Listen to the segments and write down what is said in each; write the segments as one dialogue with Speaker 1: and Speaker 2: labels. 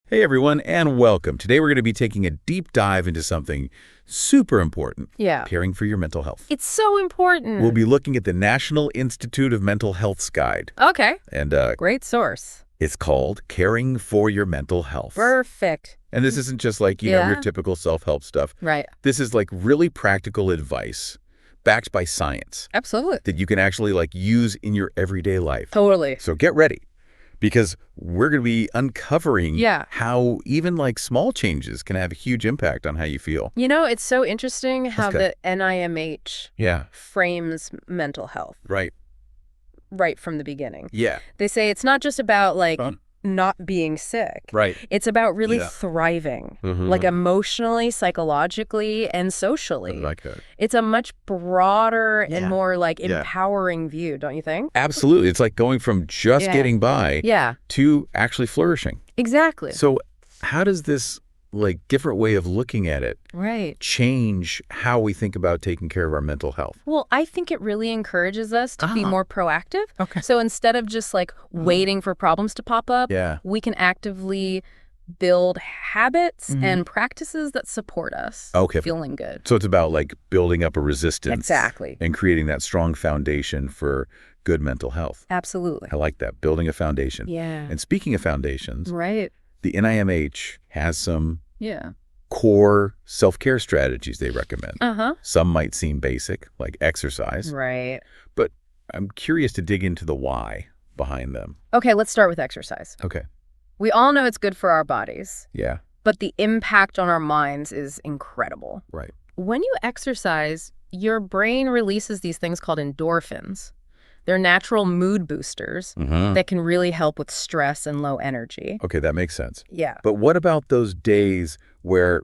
Speaker 1: Hey everyone, and welcome. Today we're going to be taking a deep dive into something super important.
Speaker 2: Yeah.
Speaker 1: Caring for your mental health.
Speaker 2: It's so important.
Speaker 1: We'll be looking at the National Institute of Mental Health's guide.
Speaker 2: Okay.
Speaker 1: And
Speaker 2: Great source.
Speaker 1: it's called Caring for Your Mental Health.
Speaker 2: Perfect.
Speaker 1: And this isn't just like, you know, your typical self-help stuff.
Speaker 2: Right.
Speaker 1: This is like really practical advice backed by science.
Speaker 2: Absolutely.
Speaker 1: That you can actually like use in your everyday life.
Speaker 2: Totally.
Speaker 1: So get ready. Because we're going to be uncovering how even like small changes can have a huge impact on how you feel.
Speaker 2: You know, it's so interesting how the NIMH frames mental health.
Speaker 1: Right.
Speaker 2: Right from the beginning.
Speaker 1: Yeah.
Speaker 2: They say it's not just about like not being sick.
Speaker 1: Right.
Speaker 2: It's about really thriving, like emotionally, psychologically, and socially.
Speaker 1: I like that.
Speaker 2: It's a much broader and more like empowering view, don't you think?
Speaker 1: Absolutely. It's like going from just getting by to actually flourishing.
Speaker 2: Exactly.
Speaker 1: So how does this like different way of looking at it change how we think about taking care of our mental health?
Speaker 2: Well, I think it really encourages us to be more proactive.
Speaker 1: Okay.
Speaker 2: So instead of just like waiting for problems to pop up, we can actively build habits and practices that support us feeling good.
Speaker 1: So it's about like building up a resistance.
Speaker 2: Exactly.
Speaker 1: And creating that strong foundation for good mental health.
Speaker 2: Absolutely.
Speaker 1: I like that. Building a foundation.
Speaker 2: Yeah.
Speaker 1: And speaking of foundations,
Speaker 2: the
Speaker 1: NIMH has some core self-care strategies they recommend. Some might seem basic, like exercise.
Speaker 2: Right.
Speaker 1: But I'm curious to dig into the why behind them.
Speaker 2: Okay, let's start with exercise.
Speaker 1: Okay.
Speaker 2: We all know it's good for our bodies.
Speaker 1: Yeah.
Speaker 2: But the impact on our minds is incredible.
Speaker 1: Right.
Speaker 2: When you exercise, your brain releases these things called endorphins. They're natural mood boosters that can really help with stress and low energy.
Speaker 1: Okay, that makes sense.
Speaker 2: Yeah.
Speaker 1: But what about those days where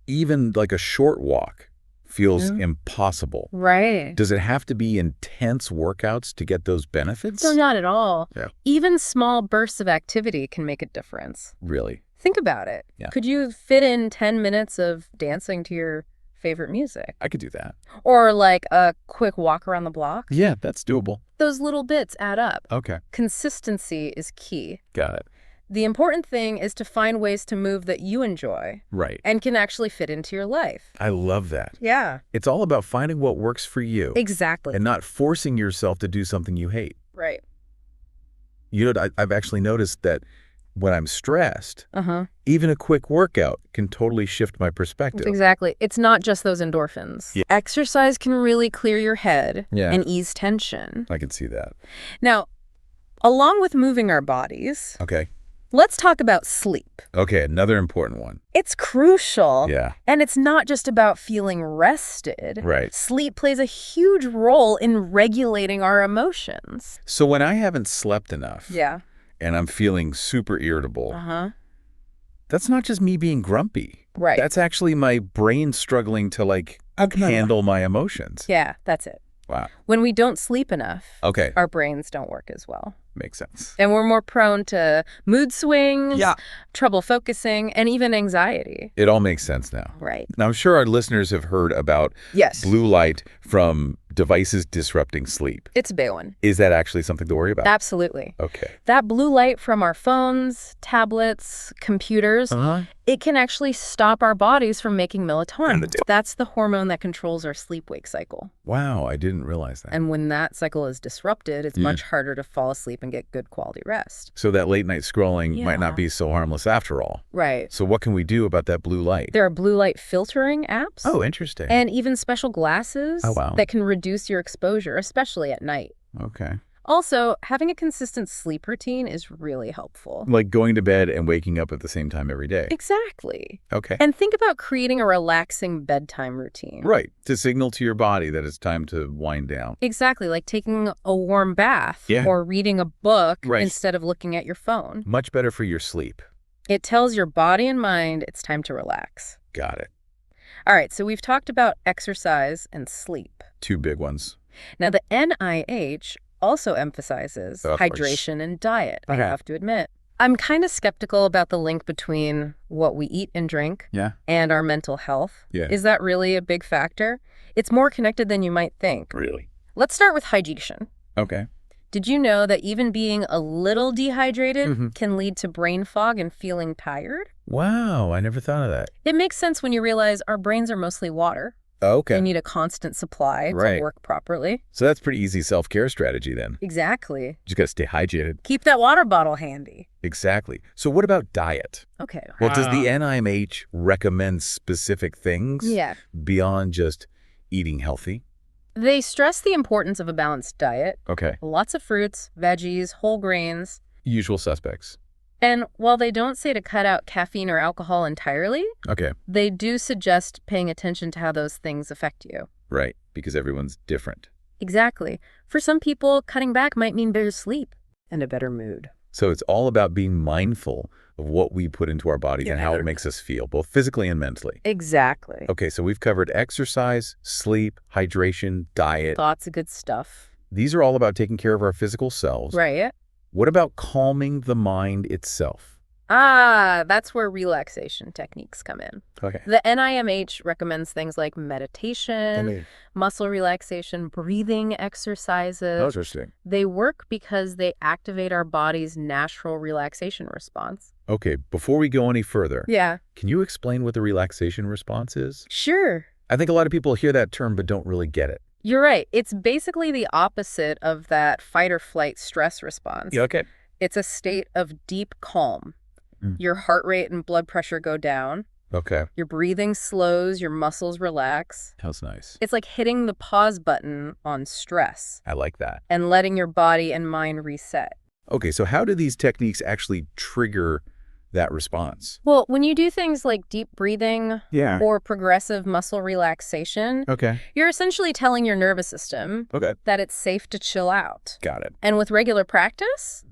Speaker 1: even like a short walk feels impossible?
Speaker 2: Right.
Speaker 1: Does it have to be intense workouts to get those benefits?
Speaker 2: No, not at all.
Speaker 1: Yeah.
Speaker 2: Even small bursts of activity can make a difference.
Speaker 1: Really?
Speaker 2: Think about it.
Speaker 1: Yeah.
Speaker 2: Could you fit in 10 minutes of dancing to your favorite music?
Speaker 1: I could do that.
Speaker 2: Or like a quick walk around the block?
Speaker 1: Yeah, that's doable.
Speaker 2: Those little bits add up.
Speaker 1: Okay.
Speaker 2: Consistency is key.
Speaker 1: Got it.
Speaker 2: The important thing is to find ways to move that you enjoy.
Speaker 1: Right.
Speaker 2: And can actually fit into your life.
Speaker 1: I love that.
Speaker 2: Yeah.
Speaker 1: It's all about finding what works for you.
Speaker 2: Exactly.
Speaker 1: And not forcing yourself to do something you hate.
Speaker 2: Right.
Speaker 1: You know, I've actually noticed that when I'm stressed, even a quick workout can totally shift my perspective.
Speaker 2: Exactly. It's not just those endorphins.
Speaker 1: Yeah.
Speaker 2: Exercise can really clear your head and ease tension.
Speaker 1: I can see that.
Speaker 2: Now, along with moving our bodies, let's talk about sleep.
Speaker 1: Okay, another important one.
Speaker 2: It's crucial.
Speaker 1: Yeah.
Speaker 2: And it's not just about feeling rested.
Speaker 1: Right.
Speaker 2: Sleep plays a huge role in regulating our emotions.
Speaker 1: So when I haven't slept enough and I'm feeling super irritable, that's not just me being grumpy.
Speaker 2: Right.
Speaker 1: That's actually my brain struggling to like handle my emotions.
Speaker 2: Yeah, that's it.
Speaker 1: Wow.
Speaker 2: When we don't sleep enough,
Speaker 1: Okay.
Speaker 2: our brains don't work as well.
Speaker 1: Makes sense.
Speaker 2: And we're more prone to mood swings, trouble focusing, and even anxiety.
Speaker 1: It all makes sense now.
Speaker 2: Right.
Speaker 1: Now, I'm sure our listeners have heard about blue light from devices disrupting sleep.
Speaker 2: It's a big one.
Speaker 1: Is that actually something to worry about?
Speaker 2: Absolutely.
Speaker 1: Okay.
Speaker 2: That blue light from our phones, tablets, computers, it can actually stop our bodies from making melatonin. That's the hormone that controls our sleep-wake cycle.
Speaker 1: Wow, I didn't realize that.
Speaker 2: And when that cycle is disrupted, it's much harder to fall asleep and get good quality rest.
Speaker 1: So that late night scrolling might not be so harmless after all.
Speaker 2: Right.
Speaker 1: So what can we do about that blue light?
Speaker 2: There are blue light filtering apps.
Speaker 1: Oh, interesting.
Speaker 2: And even special glasses that can reduce your exposure, especially at night.
Speaker 1: Okay.
Speaker 2: Also, having a consistent sleep routine is really helpful.
Speaker 1: Like going to bed and waking up at the same time every day.
Speaker 2: Exactly.
Speaker 1: Okay.
Speaker 2: And think about creating a relaxing bedtime routine.
Speaker 1: Right. To signal to your body that it's time to wind down.
Speaker 2: Exactly. Like taking a warm bath or reading a book
Speaker 1: Right.
Speaker 2: instead of looking at your phone.
Speaker 1: Much better for your sleep.
Speaker 2: It tells your body and mind it's time to relax.
Speaker 1: Got it.
Speaker 2: All right. So we've talked about exercise and sleep.
Speaker 1: Two big ones.
Speaker 2: Now, the NIH also emphasizes hydration and diet, I have to admit. I'm kind of skeptical about the link between what we eat and drink and our mental health. Is that really a big factor? It's more connected than you might think.
Speaker 1: Really?
Speaker 2: Let's start with hydration.
Speaker 1: Okay.
Speaker 2: Did you know that even being a little dehydrated can lead to brain fog and feeling tired?
Speaker 1: Wow, I never thought of that.
Speaker 2: It makes sense when you realize our brains are mostly water.
Speaker 1: Okay.
Speaker 2: They need a constant supply to work properly.
Speaker 1: So that's pretty easy self-care strategy then.
Speaker 2: Exactly.
Speaker 1: Just got to stay hydrated.
Speaker 2: Keep that water bottle handy.
Speaker 1: Exactly. So what about diet?
Speaker 2: Okay.
Speaker 1: Well, does the NIMH recommend specific things beyond just eating healthy?
Speaker 2: They stress the importance of a balanced diet.
Speaker 1: Okay.
Speaker 2: Lots of fruits, veggies, whole grains.
Speaker 1: Usual suspects.
Speaker 2: And while they don't say to cut out caffeine or alcohol entirely, they do suggest paying attention to how those things affect you.
Speaker 1: Right, because everyone's different.
Speaker 2: Exactly. For some people, cutting back might mean better sleep and a better mood.
Speaker 1: So it's all about being mindful of what we put into our bodies and how it makes us feel, both physically and mentally.
Speaker 2: Exactly.
Speaker 1: Okay, so we've covered exercise, sleep, hydration, diet.
Speaker 2: Lots of good stuff.
Speaker 1: These are all about taking care of our physical selves.
Speaker 2: Right.
Speaker 1: What about calming the mind itself?
Speaker 2: That's where relaxation techniques come in.
Speaker 1: Okay.
Speaker 2: The NIMH recommends things like meditation, muscle relaxation, breathing exercises.
Speaker 1: Interesting.
Speaker 2: They work because they activate our body's natural relaxation response.
Speaker 1: Okay, before we go any further, can you explain what the relaxation response is?
Speaker 2: Sure.
Speaker 1: I think a lot of people hear that term but don't really get it.
Speaker 2: You're right. It's basically the opposite of that fight or flight stress response.
Speaker 1: Okay.
Speaker 2: It's a state of deep calm. Your heart rate and blood pressure go down.
Speaker 1: Okay.
Speaker 2: Your breathing slows, your muscles relax.
Speaker 1: That's nice.
Speaker 2: It's like hitting the pause button on stress.
Speaker 1: I like that.
Speaker 2: And letting your body and mind reset.
Speaker 1: Okay, so how do these techniques actually trigger that response?
Speaker 2: Well, when you do things like deep breathing or progressive muscle relaxation, you're essentially telling your nervous system that it's safe to chill out.
Speaker 1: Got it.
Speaker 2: And with regular practice,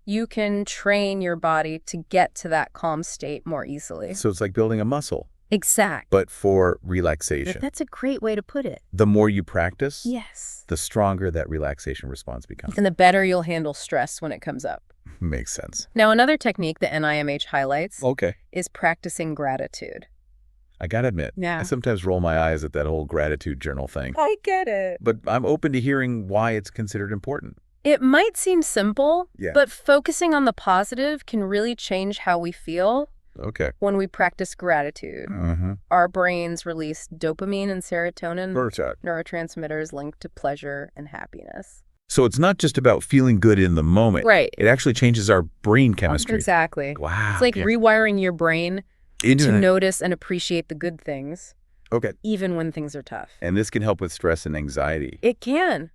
Speaker 2: you can train your body to get to that calm state more easily.
Speaker 1: So it's like building a muscle.
Speaker 2: Exact.
Speaker 1: But for relaxation.
Speaker 2: That's a great way to put it.
Speaker 1: The more you practice,
Speaker 2: the
Speaker 1: stronger that relaxation response becomes.
Speaker 2: And the better you'll handle stress when it comes up.
Speaker 1: Makes sense.
Speaker 2: Now, another technique the NIMH highlights is practicing gratitude.
Speaker 1: I gotta admit, I sometimes roll my eyes at that whole gratitude journal thing.
Speaker 2: I get it.
Speaker 1: But I'm open to hearing why it's considered important.
Speaker 2: It might seem simple, but focusing on the positive can really change how we feel. When we practice gratitude, our brains release dopamine and serotonin, neurotransmitters linked to pleasure and happiness.
Speaker 1: So it's not just about feeling good in the moment.
Speaker 2: Right.
Speaker 1: It actually changes our brain chemistry.
Speaker 2: Exactly.
Speaker 1: Wow.
Speaker 2: It's like rewiring your brain to notice and appreciate the good things. Even when things are tough.
Speaker 1: And this can help with stress and anxiety.
Speaker 2: It can.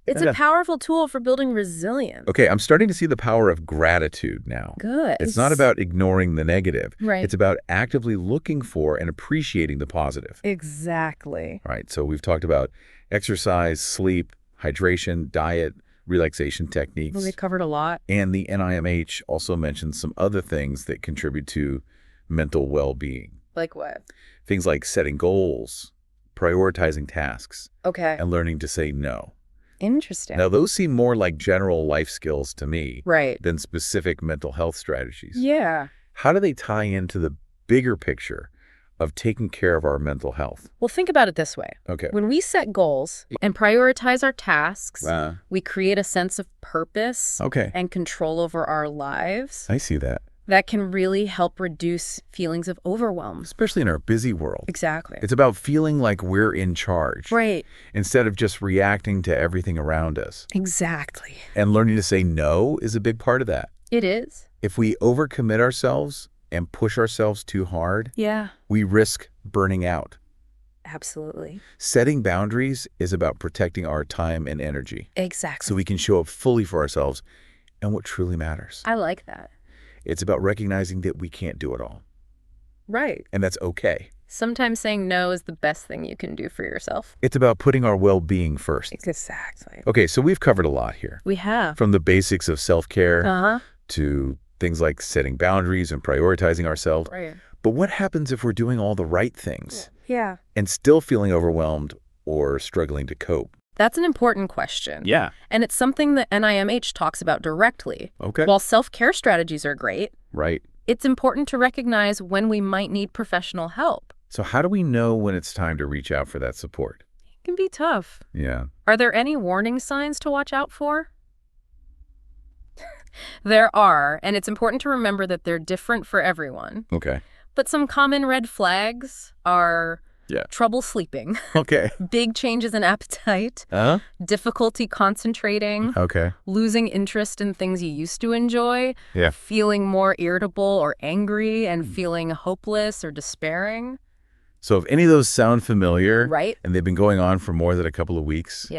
Speaker 2: It's a powerful tool for building resilience.
Speaker 1: Okay, I'm starting to see the power of gratitude now.
Speaker 2: Good.
Speaker 1: It's not about ignoring the negative.
Speaker 2: Right.
Speaker 1: It's about actively looking for and appreciating the positive.
Speaker 2: Exactly.
Speaker 1: All right, so we've talked about exercise, sleep, hydration, diet, relaxation techniques.
Speaker 2: Well, we covered a lot.
Speaker 1: And the NIMH also mentions some other things that contribute to mental well-being.
Speaker 2: Like what?
Speaker 1: Things like setting goals, prioritizing tasks, and learning to say no.
Speaker 2: Interesting.
Speaker 1: Now, those seem more like general life skills to me than specific mental health strategies.
Speaker 2: Yeah.
Speaker 1: How do they tie into the bigger picture of taking care of our mental health?
Speaker 2: Well, think about it this way. When we set goals and prioritize our tasks, we create a sense of purpose and control over our lives.
Speaker 1: I see that.
Speaker 2: That can really help reduce feelings of overwhelm.
Speaker 1: Especially in our busy world.
Speaker 2: Exactly.
Speaker 1: It's about feeling like we're in charge.
Speaker 2: Right.
Speaker 1: Instead of just reacting to everything around us.
Speaker 2: Exactly.
Speaker 1: And learning to say no is a big part of that.
Speaker 2: It is.
Speaker 1: If we overcommit ourselves and push ourselves too hard, we risk burning out.
Speaker 2: Absolutely.
Speaker 1: Setting boundaries is about protecting our time and energy.
Speaker 2: Exactly.
Speaker 1: So we can show up fully for ourselves and what truly matters.
Speaker 2: I like that.
Speaker 1: It's about recognizing that we can't do it all.
Speaker 2: Right.
Speaker 1: And that's okay.
Speaker 2: Sometimes saying no is the best thing you can do for yourself.
Speaker 1: It's about putting our well-being first.
Speaker 2: Exactly.
Speaker 1: Okay, so we've covered a lot here.
Speaker 2: We have.
Speaker 1: From the basics of self-care to things like setting boundaries and prioritizing ourselves.
Speaker 2: Right.
Speaker 1: But what happens if we're doing all the right things
Speaker 2: and
Speaker 1: still feeling overwhelmed or struggling to cope?
Speaker 2: That's an important question.
Speaker 1: Yeah.
Speaker 2: And it's something that NIMH talks about directly. While self-care strategies are great, it's important to recognize when we might need professional help.
Speaker 1: So how do we know when it's time to reach out for that support?
Speaker 2: It can be tough.
Speaker 1: Yeah.
Speaker 2: Are there any warning signs to watch out for? There are, and it's important to remember that they're different for everyone.
Speaker 1: Okay.
Speaker 2: But some common red flags are trouble sleeping,
Speaker 1: Okay.
Speaker 2: big changes in appetite, difficulty concentrating, losing interest in things you used to enjoy, feeling more irritable or angry, and feeling hopeless or despairing.
Speaker 1: So if any of those sound familiar,
Speaker 2: right,
Speaker 1: and they've been going on for more than a couple of weeks,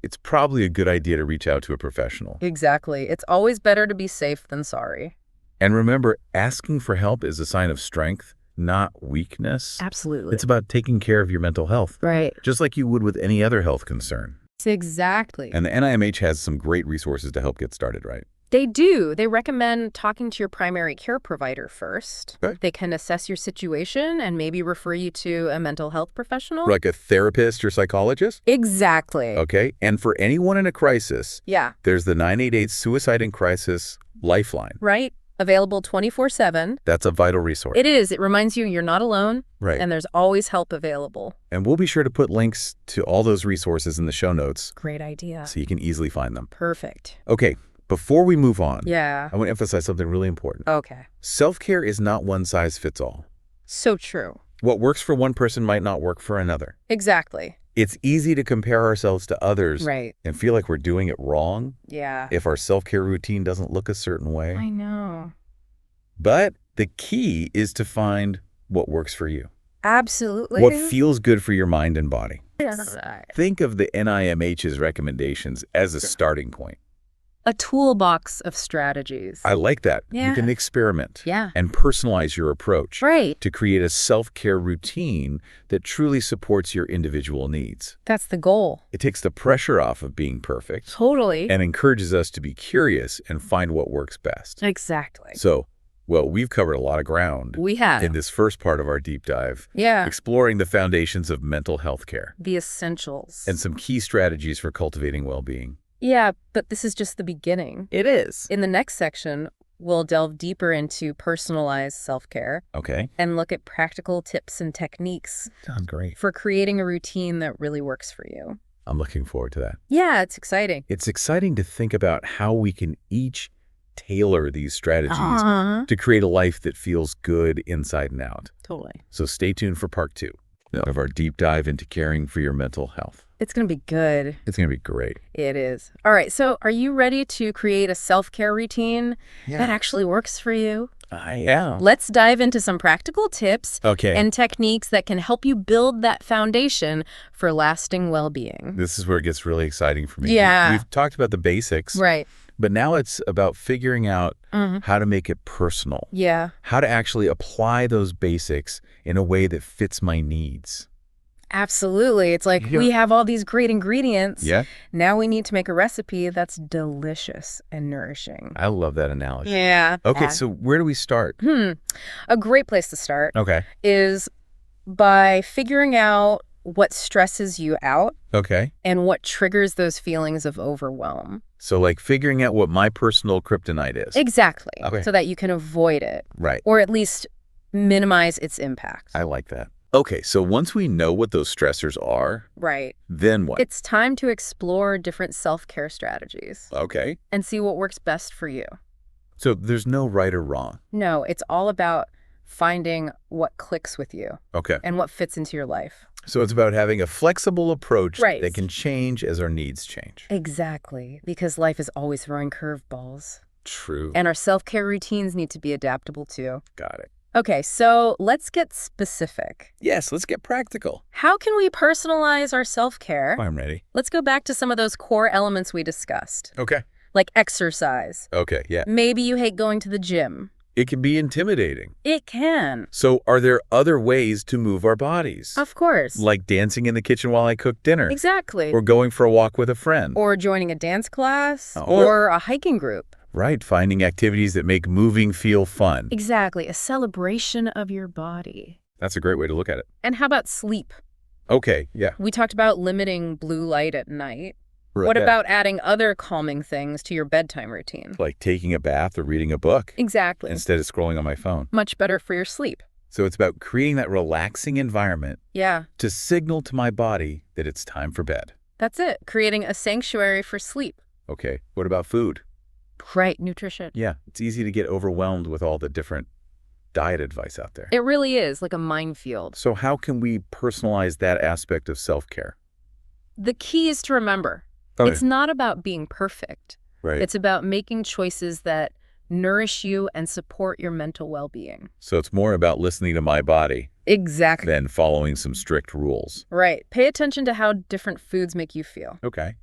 Speaker 1: it's probably a good idea to reach out to a professional.
Speaker 2: Exactly. It's always better to be safe than sorry.
Speaker 1: And remember, asking for help is a sign of strength, not weakness.
Speaker 2: Absolutely.
Speaker 1: It's about taking care of your mental health.
Speaker 2: Right.
Speaker 1: Just like you would with any other health concern.
Speaker 2: Exactly.
Speaker 1: And the NIMH has some great resources to help get started, right?
Speaker 2: They do. They recommend talking to your primary care provider first.
Speaker 1: Okay.
Speaker 2: They can assess your situation and maybe refer you to a mental health professional.
Speaker 1: Like a therapist or psychologist?
Speaker 2: Exactly.
Speaker 1: Okay. And for anyone in a crisis, there's the 988 Suicide in Crisis Lifeline.
Speaker 2: Right. Available 24/7.
Speaker 1: That's a vital resource.
Speaker 2: It is. It reminds you you're not alone.
Speaker 1: Right.
Speaker 2: And there's always help available.
Speaker 1: And we'll be sure to put links to all those resources in the show notes.
Speaker 2: Great idea.
Speaker 1: So you can easily find them.
Speaker 2: Perfect.
Speaker 1: Okay. Before we move on,
Speaker 2: I
Speaker 1: want to emphasize something really important.
Speaker 2: Okay.
Speaker 1: Self-care is not one size fits all.
Speaker 2: So true.
Speaker 1: What works for one person might not work for another.
Speaker 2: Exactly.
Speaker 1: It's easy to compare ourselves to others
Speaker 2: and
Speaker 1: feel like we're doing it wrong.
Speaker 2: Yeah.
Speaker 1: If our self-care routine doesn't look a certain way.
Speaker 2: I know.
Speaker 1: But the key is to find what works for you.
Speaker 2: Absolutely.
Speaker 1: What feels good for your mind and body. Think of the NIMH's recommendations as a starting point.
Speaker 2: A toolbox of strategies.
Speaker 1: I like that. You can experiment
Speaker 2: and
Speaker 1: personalize your approach
Speaker 2: to
Speaker 1: create a self-care routine that truly supports your individual needs.
Speaker 2: That's the goal.
Speaker 1: It takes the pressure off of being perfect.
Speaker 2: Totally.
Speaker 1: And encourages us to be curious and find what works best.
Speaker 2: Exactly.
Speaker 1: So, well, we've covered a lot of ground.
Speaker 2: We have.
Speaker 1: In this first part of our deep dive. Exploring the foundations of mental health care.
Speaker 2: The essentials.
Speaker 1: And some key strategies for cultivating well-being.
Speaker 2: Yeah, but this is just the beginning.
Speaker 1: It is.
Speaker 2: In the next section, we'll delve deeper into personalized self-care.
Speaker 1: Okay.
Speaker 2: And look at practical tips and techniques.
Speaker 1: Sounds great.
Speaker 2: For creating a routine that really works for you.
Speaker 1: I'm looking forward to that.
Speaker 2: Yeah, it's exciting.
Speaker 1: It's exciting to think about how we can each tailor these strategies to create a life that feels good inside and out.
Speaker 2: Totally.
Speaker 1: So stay tuned for part 2 of our deep dive into caring for your mental health.
Speaker 2: It's going to be good.
Speaker 1: It's going to be great.
Speaker 2: It is. All right, so are you ready to create a self-care routine that actually works for you?
Speaker 1: I am.
Speaker 2: Let's dive into some practical tips
Speaker 1: Okay.
Speaker 2: and techniques that can help you build that foundation for lasting well-being.
Speaker 1: This is where it gets really exciting for me.
Speaker 2: Yeah.
Speaker 1: We've talked about the basics.
Speaker 2: Right.
Speaker 1: But now it's about figuring out how to make it personal.
Speaker 2: Yeah.
Speaker 1: How to actually apply those basics in a way that fits my needs.
Speaker 2: Absolutely. It's like we have all these great ingredients.
Speaker 1: Yeah.
Speaker 2: Now we need to make a recipe that's delicious and nourishing.
Speaker 1: I love that analogy.
Speaker 2: Yeah.
Speaker 1: Okay, so where do we start?
Speaker 2: A great place to start is by figuring out what stresses you out and what triggers those feelings of overwhelm.
Speaker 1: So like figuring out what my personal kryptonite is.
Speaker 2: Exactly.
Speaker 1: Okay.
Speaker 2: So that you can avoid it.
Speaker 1: Right.
Speaker 2: Or at least minimize its impact.
Speaker 1: I like that. Okay, so once we know what those stressors are, then what?
Speaker 2: It's time to explore different self-care strategies.
Speaker 1: Okay.
Speaker 2: And see what works best for you.
Speaker 1: So there's no right or wrong.
Speaker 2: No, it's all about finding what clicks with you.
Speaker 1: Okay.
Speaker 2: And what fits into your life.
Speaker 1: So it's about having a flexible approach that can change as our needs change.
Speaker 2: Exactly, because life is always throwing curveballs.
Speaker 1: True.
Speaker 2: And our self-care routines need to be adaptable too.
Speaker 1: Got it.
Speaker 2: Okay, so let's get specific.
Speaker 1: Yes, let's get practical.
Speaker 2: How can we personalize our self-care?
Speaker 1: I'm ready.
Speaker 2: Let's go back to some of those core elements we discussed.
Speaker 1: Okay.
Speaker 2: Like exercise.
Speaker 1: Okay, yeah.
Speaker 2: Maybe you hate going to the gym.
Speaker 1: It can be intimidating.
Speaker 2: It can.
Speaker 1: So are there other ways to move our bodies?
Speaker 2: Of course.
Speaker 1: Like dancing in the kitchen while I cook dinner.
Speaker 2: Exactly.
Speaker 1: Or going for a walk with a friend.
Speaker 2: Or joining a dance class. Or a hiking group.
Speaker 1: Right, finding activities that make moving feel fun.
Speaker 2: Exactly, a celebration of your body.
Speaker 1: That's a great way to look at it.
Speaker 2: And how about sleep?
Speaker 1: Okay, yeah.
Speaker 2: We talked about limiting blue light at night. What about adding other calming things to your bedtime routine?
Speaker 1: Like taking a bath or reading a book.
Speaker 2: Exactly.
Speaker 1: Instead of scrolling on my phone.
Speaker 2: Much better for your sleep.
Speaker 1: So it's about creating that relaxing environment to signal to my body that it's time for bed.
Speaker 2: That's it, creating a sanctuary for sleep.
Speaker 1: Okay, what about food?
Speaker 2: Right, nutrition.
Speaker 1: Yeah, it's easy to get overwhelmed with all the different diet advice out there.
Speaker 2: It really is like a minefield.
Speaker 1: So how can we personalize that aspect of self-care?
Speaker 2: The key is to remember, it's not about being perfect.
Speaker 1: Right.
Speaker 2: It's about making choices that nourish you and support your mental well-being.
Speaker 1: So it's more about listening to my body.
Speaker 2: Exactly.
Speaker 1: Than following some strict rules.
Speaker 2: Right. Pay attention to how different foods make you feel.
Speaker 1: Okay.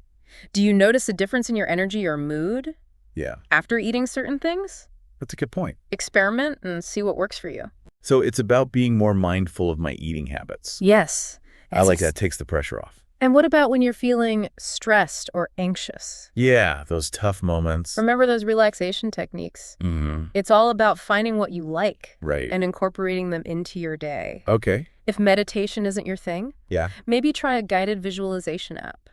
Speaker 2: Do you notice a difference in your energy or mood?
Speaker 1: Yeah.
Speaker 2: After eating certain things?
Speaker 1: That's a good point.
Speaker 2: Experiment and see what works for you.
Speaker 1: So it's about being more mindful of my eating habits.
Speaker 2: Yes.
Speaker 1: I like that. Takes the pressure off.
Speaker 2: And what about when you're feeling stressed or anxious?
Speaker 1: Yeah, those tough moments.
Speaker 2: Remember those relaxation techniques?
Speaker 1: Mm-hmm.
Speaker 2: It's all about finding what you like.
Speaker 1: Right.
Speaker 2: And incorporating them into your day.
Speaker 1: Okay.
Speaker 2: If meditation isn't your thing,
Speaker 1: yeah,
Speaker 2: maybe try a guided visualization app.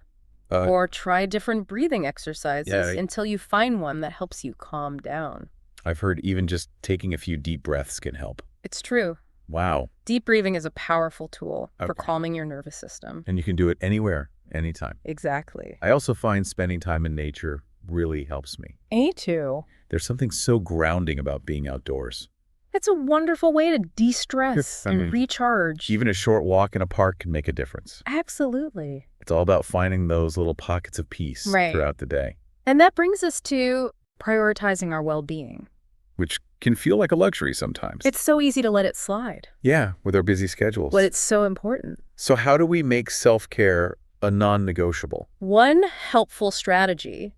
Speaker 2: Or try different breathing exercises until you find one that helps you calm down.
Speaker 1: I've heard even just taking a few deep breaths can help.
Speaker 2: It's true.
Speaker 1: Wow.
Speaker 2: Deep breathing is a powerful tool for calming your nervous system.
Speaker 1: And you can do it anywhere, anytime.
Speaker 2: Exactly.
Speaker 1: I also find spending time in nature really helps me.
Speaker 2: Me too.
Speaker 1: There's something so grounding about being outdoors.
Speaker 2: It's a wonderful way to de-stress and recharge.
Speaker 1: Even a short walk in a park can make a difference.
Speaker 2: Absolutely.
Speaker 1: It's all about finding those little pockets of peace throughout the day.
Speaker 2: And that brings us to prioritizing our well-being.
Speaker 1: Which can feel like a luxury sometimes.
Speaker 2: It's so easy to let it slide.
Speaker 1: Yeah, with our busy schedules.
Speaker 2: But it's so important.
Speaker 1: So how do we make self-care a non-negotiable?
Speaker 2: One helpful strategy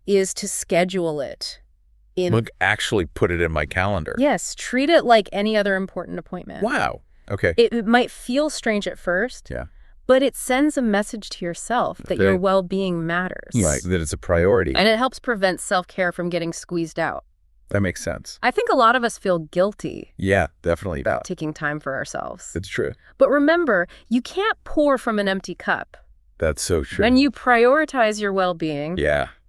Speaker 2: is to schedule it.
Speaker 1: Actually put it in my calendar.
Speaker 2: Yes, treat it like any other important appointment.
Speaker 1: Wow. Okay.
Speaker 2: It might feel strange at first.
Speaker 1: Yeah.
Speaker 2: But it sends a message to yourself that your well-being matters.
Speaker 1: Right, that it's a priority.
Speaker 2: And it helps prevent self-care from getting squeezed out.
Speaker 1: That makes sense.
Speaker 2: I think a lot of us feel guilty.
Speaker 1: Yeah, definitely.
Speaker 2: About taking time for ourselves.
Speaker 1: It's true.
Speaker 2: But remember, you can't pour from an empty cup.
Speaker 1: That's so true.
Speaker 2: When you prioritize your well-being,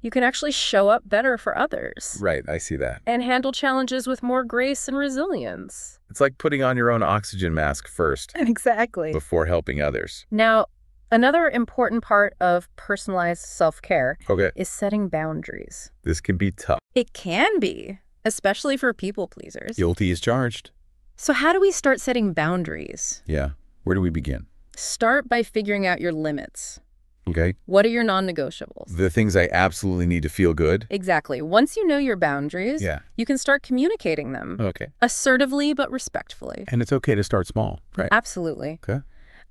Speaker 1: you
Speaker 2: can actually show up better for others.
Speaker 1: Right, I see that.
Speaker 2: And handle challenges with more grace and resilience.
Speaker 1: It's like putting on your own oxygen mask first.
Speaker 2: Exactly.
Speaker 1: Before helping others.
Speaker 2: Now, another important part of personalized self-care is setting boundaries.
Speaker 1: This can be tough.
Speaker 2: It can be, especially for people pleasers.
Speaker 1: Guilty is charged.
Speaker 2: So how do we start setting boundaries?
Speaker 1: Yeah, where do we begin?
Speaker 2: Start by figuring out your limits.
Speaker 1: Okay.
Speaker 2: What are your non-negotiables?
Speaker 1: The things I absolutely need to feel good?
Speaker 2: Exactly. Once you know your boundaries, you can start communicating them.
Speaker 1: Okay.
Speaker 2: Assertively but respectfully.
Speaker 1: And it's okay to start small, right?
Speaker 2: Absolutely.
Speaker 1: Okay.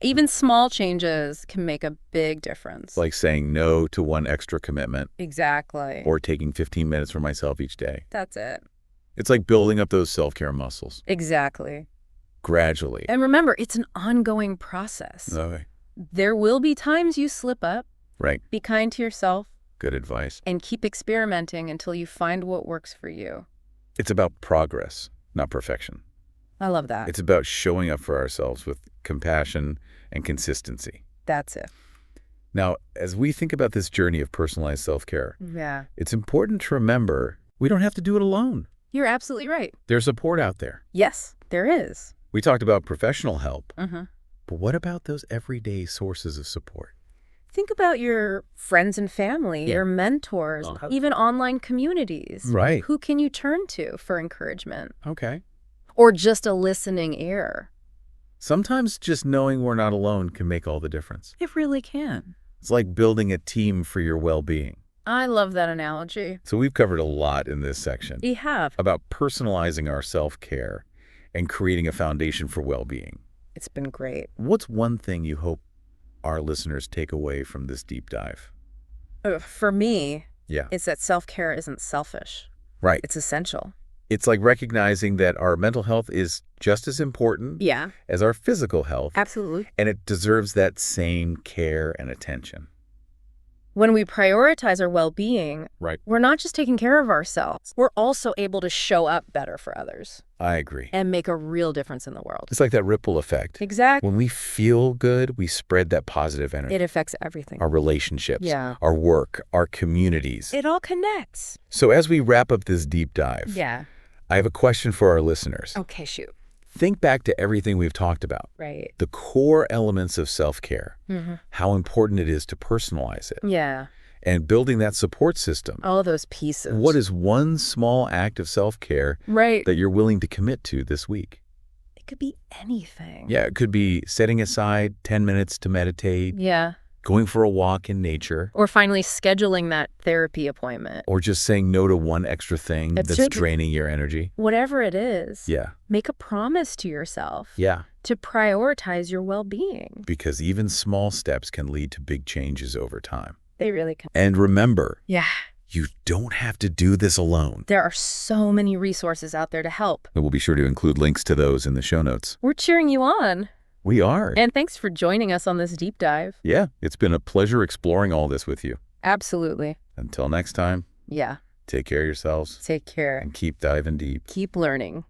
Speaker 2: Even small changes can make a big difference.
Speaker 1: Like saying no to one extra commitment.
Speaker 2: Exactly.
Speaker 1: Or taking 15 minutes for myself each day.
Speaker 2: That's it.
Speaker 1: It's like building up those self-care muscles.
Speaker 2: Exactly.
Speaker 1: Gradually.
Speaker 2: And remember, it's an ongoing process.
Speaker 1: Okay.
Speaker 2: There will be times you slip up.
Speaker 1: Right.
Speaker 2: Be kind to yourself.
Speaker 1: Good advice.
Speaker 2: And keep experimenting until you find what works for you.
Speaker 1: It's about progress, not perfection.
Speaker 2: I love that.
Speaker 1: It's about showing up for ourselves with compassion and consistency.
Speaker 2: That's it.
Speaker 1: Now, as we think about this journey of personalized self-care, it's important to remember we don't have to do it alone.
Speaker 2: You're absolutely right.
Speaker 1: There's support out there.
Speaker 2: Yes, there is.
Speaker 1: We talked about professional help. But what about those everyday sources of support?
Speaker 2: Think about your friends and family, your mentors, even online communities.
Speaker 1: Right.
Speaker 2: Who can you turn to for encouragement?
Speaker 1: Okay.
Speaker 2: Or just a listening ear.
Speaker 1: Sometimes just knowing we're not alone can make all the difference.
Speaker 2: It really can.
Speaker 1: It's like building a team for your well-being.
Speaker 2: I love that analogy.
Speaker 1: So we've covered a lot in this section.
Speaker 2: We have.
Speaker 1: About personalizing our self-care and creating a foundation for well-being.
Speaker 2: It's been great.
Speaker 1: What's one thing you hope our listeners take away from this deep dive?
Speaker 2: For me,
Speaker 1: Yeah.
Speaker 2: It's that self-care isn't selfish.
Speaker 1: Right.
Speaker 2: It's essential.
Speaker 1: It's like recognizing that our mental health is just as important as our physical health.
Speaker 2: Absolutely.
Speaker 1: And it deserves that same care and attention.
Speaker 2: When we prioritize our well-being, we're not just taking care of ourselves. We're also able to show up better for others.
Speaker 1: I agree.
Speaker 2: And make a real difference in the world.
Speaker 1: It's like that ripple effect.
Speaker 2: Exactly.
Speaker 1: When we feel good, we spread that positive energy.
Speaker 2: It affects everything.
Speaker 1: Our relationships, our work, our communities.
Speaker 2: It all connects.
Speaker 1: So as we wrap up this deep dive, I have a question for our listeners.
Speaker 2: Okay, shoot.
Speaker 1: Think back to everything we've talked about.
Speaker 2: Right.
Speaker 1: The core elements of self-care. How important it is to personalize it.
Speaker 2: Yeah.
Speaker 1: And building that support system.
Speaker 2: All those pieces.
Speaker 1: What is one small act of self-care that you're willing to commit to this week?
Speaker 2: It could be anything.
Speaker 1: Yeah, it could be setting aside 10 minutes to meditate.
Speaker 2: Yeah.
Speaker 1: Going for a walk in nature.
Speaker 2: Or finally scheduling that therapy appointment.
Speaker 1: Or just saying no to one extra thing that's draining your energy.
Speaker 2: Whatever it is.
Speaker 1: Yeah.
Speaker 2: Make a promise to yourself.
Speaker 1: Yeah.
Speaker 2: To prioritize your well-being.
Speaker 1: Because even small steps can lead to big changes over time.
Speaker 2: They really can.
Speaker 1: And remember.
Speaker 2: Yeah.
Speaker 1: You don't have to do this alone.
Speaker 2: There are so many resources out there to help.
Speaker 1: And we'll be sure to include links to those in the show notes.
Speaker 2: We're cheering you on.
Speaker 1: We are.
Speaker 2: And thanks for joining us on this deep dive.
Speaker 1: Yeah, it's been a pleasure exploring all this with you.
Speaker 2: Absolutely.
Speaker 1: Until next time.
Speaker 2: Yeah.
Speaker 1: Take care of yourselves.
Speaker 2: Take care.
Speaker 1: And keep diving deep.
Speaker 2: Keep learning.